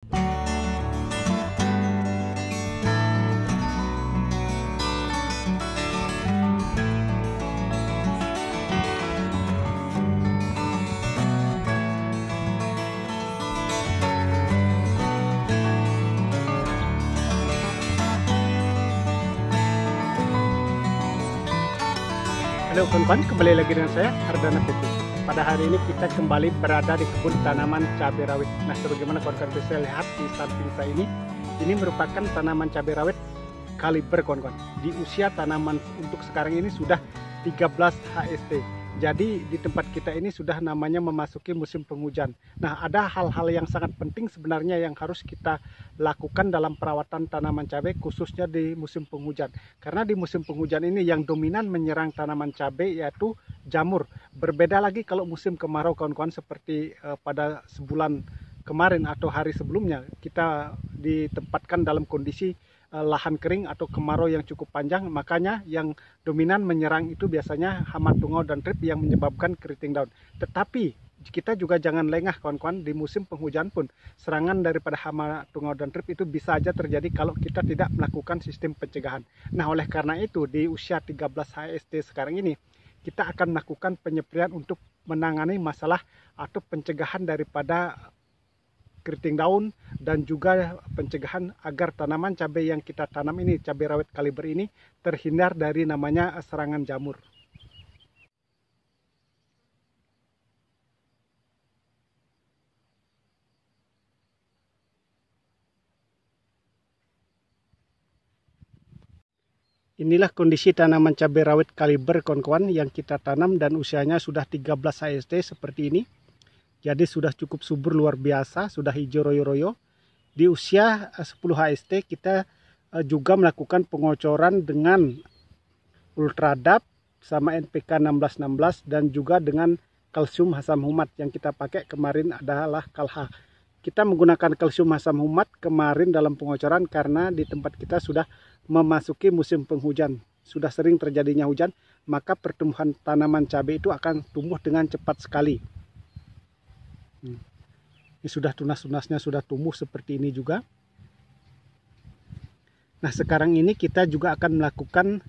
Halo kawan-kawan, kembali lagi dengan saya Ardana PT. Pada hari ini kita kembali berada di kebun tanaman cabai rawit. Nah, sebagaimana kawan-kawan bisa lihat di samping saya ini merupakan tanaman cabai rawit kaliber kawan-kawan. Di usia tanaman untuk sekarang ini sudah 13 HST. Jadi di tempat kita ini sudah namanya memasuki musim penghujan. Nah, ada hal-hal yang sangat penting sebenarnya yang harus kita lakukan dalam perawatan tanaman cabai khususnya di musim penghujan. Karena di musim penghujan ini yang dominan menyerang tanaman cabai yaitu jamur. Berbeda lagi kalau musim kemarau kawan-kawan, seperti pada sebulan kemarin atau hari sebelumnya kita ditempatkan dalam kondisi lahan kering atau kemarau yang cukup panjang, makanya yang dominan menyerang itu biasanya hama tungau dan trip yang menyebabkan keriting daun. Tetapi kita juga jangan lengah kawan-kawan, di musim penghujan pun serangan daripada hama tungau dan trip itu bisa saja terjadi kalau kita tidak melakukan sistem pencegahan. Nah, oleh karena itu di usia 13 HST sekarang ini kita akan melakukan penyepraian untuk menangani masalah atau pencegahan daripada keriting daun dan juga pencegahan agar tanaman cabai yang kita tanam ini, cabai rawit kaliber ini, terhindar dari namanya serangan jamur. Inilah kondisi tanaman cabai rawit kaliber kawan-kawan yang kita tanam dan usianya sudah 13 HST seperti ini. Jadi sudah cukup subur luar biasa, sudah hijau royo-royo. Di usia 10 HST kita juga melakukan pengocoran dengan Ultradap sama NPK 1616 dan juga dengan kalsium asam humat. Yang kita pakai kemarin adalah Kalha. Kita menggunakan kalsium asam humat kemarin dalam pengocoran karena di tempat kita sudah memasuki musim penghujan. Sudah sering terjadinya hujan, maka pertumbuhan tanaman cabai itu akan tumbuh dengan cepat sekali. Ini sudah tunas-tunasnya sudah tumbuh seperti ini juga. Nah, sekarang ini kita juga akan melakukan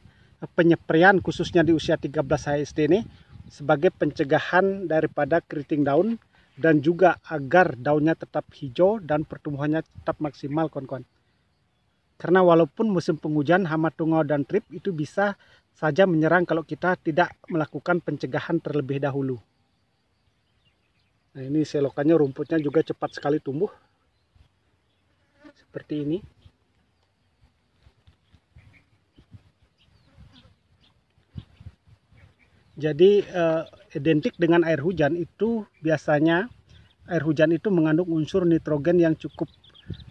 penyepraian khususnya di usia 13 HST ini sebagai pencegahan daripada keriting daun dan juga agar daunnya tetap hijau dan pertumbuhannya tetap maksimal kawan-kawan. Karena walaupun musim penghujan hama tungau dan trip itu bisa saja menyerang kalau kita tidak melakukan pencegahan terlebih dahulu. Nah, ini selokannya rumputnya juga cepat sekali tumbuh seperti ini. Jadi identik dengan air hujan itu biasanya air hujan itu mengandung unsur nitrogen yang cukup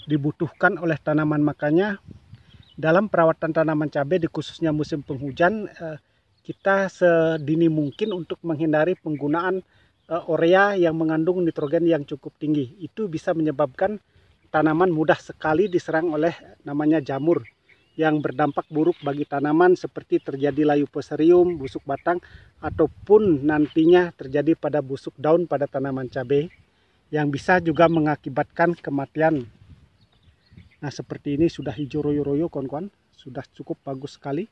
dibutuhkan oleh tanaman, makanya dalam perawatan tanaman cabai di khususnya musim penghujan kita sedini mungkin untuk menghindari penggunaan urea yang mengandung nitrogen yang cukup tinggi. Itu bisa menyebabkan tanaman mudah sekali diserang oleh namanya jamur yang berdampak buruk bagi tanaman seperti terjadi layu fusarium, busuk batang, ataupun nantinya terjadi pada busuk daun pada tanaman cabai yang bisa juga mengakibatkan kematian. Nah, seperti ini sudah hijau royo-royo kawan-kawan, sudah cukup bagus sekali.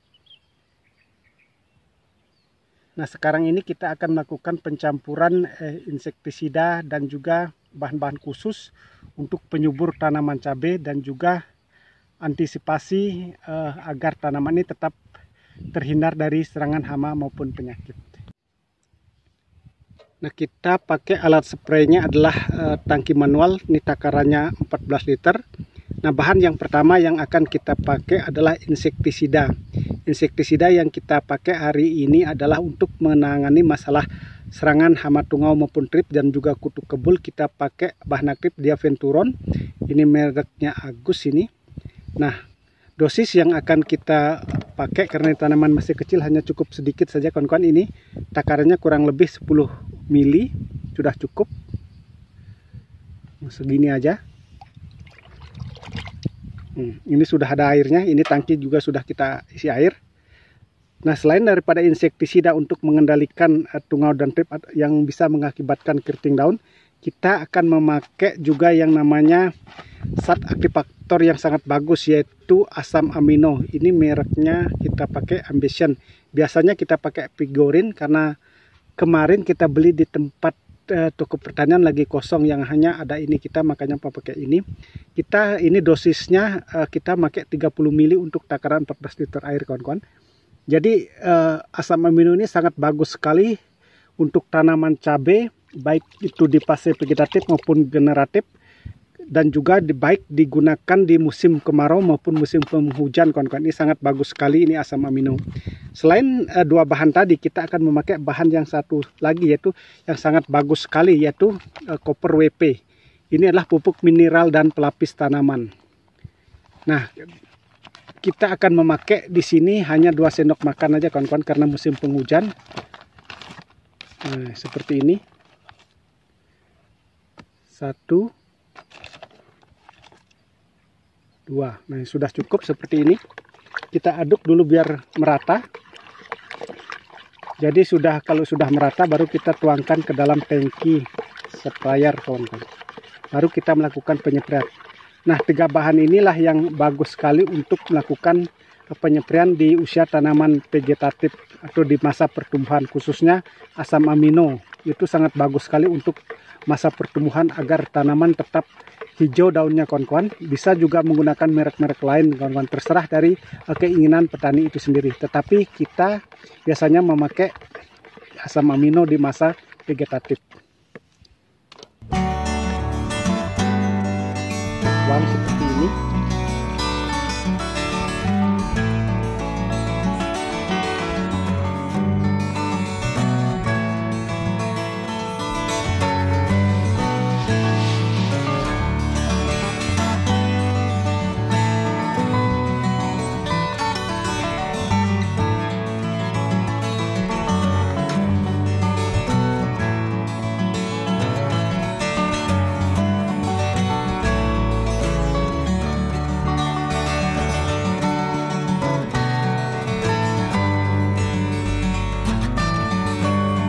Nah, sekarang ini kita akan melakukan pencampuran insektisida dan juga bahan-bahan khusus untuk penyubur tanaman cabai dan juga antisipasi agar tanaman ini tetap terhindar dari serangan hama maupun penyakit. Nah, kita pakai alat spraynya adalah tangki manual, ini takarannya 14 liter. Nah, bahan yang pertama yang akan kita pakai adalah insektisida. Insektisida yang kita pakai hari ini adalah untuk menangani masalah serangan hama tungau maupun trip dan juga kutu kebul. Kita pakai bahan aktif Diaventuron. Ini mereknya Agus ini. Nah, dosis yang akan kita pakai karena tanaman masih kecil hanya cukup sedikit saja kawan-kawan. Ini takarannya kurang lebih 10 mili sudah cukup. Segini aja. Ini sudah ada airnya, ini tangki juga sudah kita isi air. Nah, selain daripada insektisida untuk mengendalikan tungau dan trip yang bisa mengakibatkan keriting daun, kita akan memakai juga yang namanya zat aktivator yang sangat bagus, yaitu asam amino. Ini mereknya kita pakai Ambition. Biasanya kita pakai Vigorin karena kemarin kita beli di tempat toko pertanian lagi kosong yang hanya ada ini, kita makanya pakai ini. Kita ini dosisnya kita pakai 30 ml untuk takaran 14 liter air, kawan-kawan. Jadi asam amino ini sangat bagus sekali untuk tanaman cabai, baik itu di fase vegetatif maupun generatif, dan juga baik digunakan di musim kemarau maupun musim penghujan, kawan-kawan. Ini sangat bagus sekali ini asam amino. Selain dua bahan tadi, kita akan memakai bahan yang satu lagi, yaitu yang sangat bagus sekali, yaitu Copper WP. Ini adalah pupuk mineral dan pelapis tanaman. Nah, kita akan memakai di sini hanya 2 sendok makan aja, kawan-kawan, karena musim penghujan. Nah, seperti ini. 1, 2. Nah, sudah cukup seperti ini. Kita aduk dulu biar merata. Jadi kalau sudah merata, baru kita tuangkan ke dalam tangki sprayer, kawan-kawan. Baru kita melakukan penyemprotan. Nah, 3 bahan inilah yang bagus sekali untuk melakukan penyemprotan di usia tanaman vegetatif atau di masa pertumbuhan, khususnya asam amino. Itu sangat bagus sekali untuk masa pertumbuhan agar tanaman tetap hijau daunnya, kawan-kawan. Bisa juga menggunakan merek-merek lain, kawan-kawan, terserah dari keinginan petani itu sendiri. Tetapi kita biasanya memakai asam amino di masa vegetatif. Tuang seperti ini.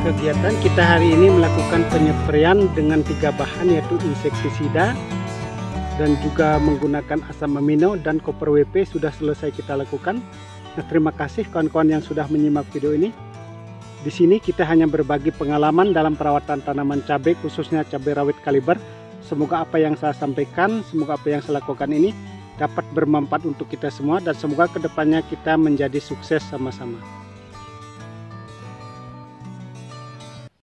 Kegiatan kita hari ini melakukan penyemprotan dengan 3 bahan, yaitu insektisida dan juga menggunakan asam amino dan Copper WP sudah selesai kita lakukan. Nah, terima kasih kawan-kawan yang sudah menyimak video ini. Di sini kita hanya berbagi pengalaman dalam perawatan tanaman cabai, khususnya cabai rawit kaliber. Semoga apa yang saya sampaikan, semoga apa yang saya lakukan ini dapat bermanfaat untuk kita semua, dan semoga kedepannya kita menjadi sukses sama-sama.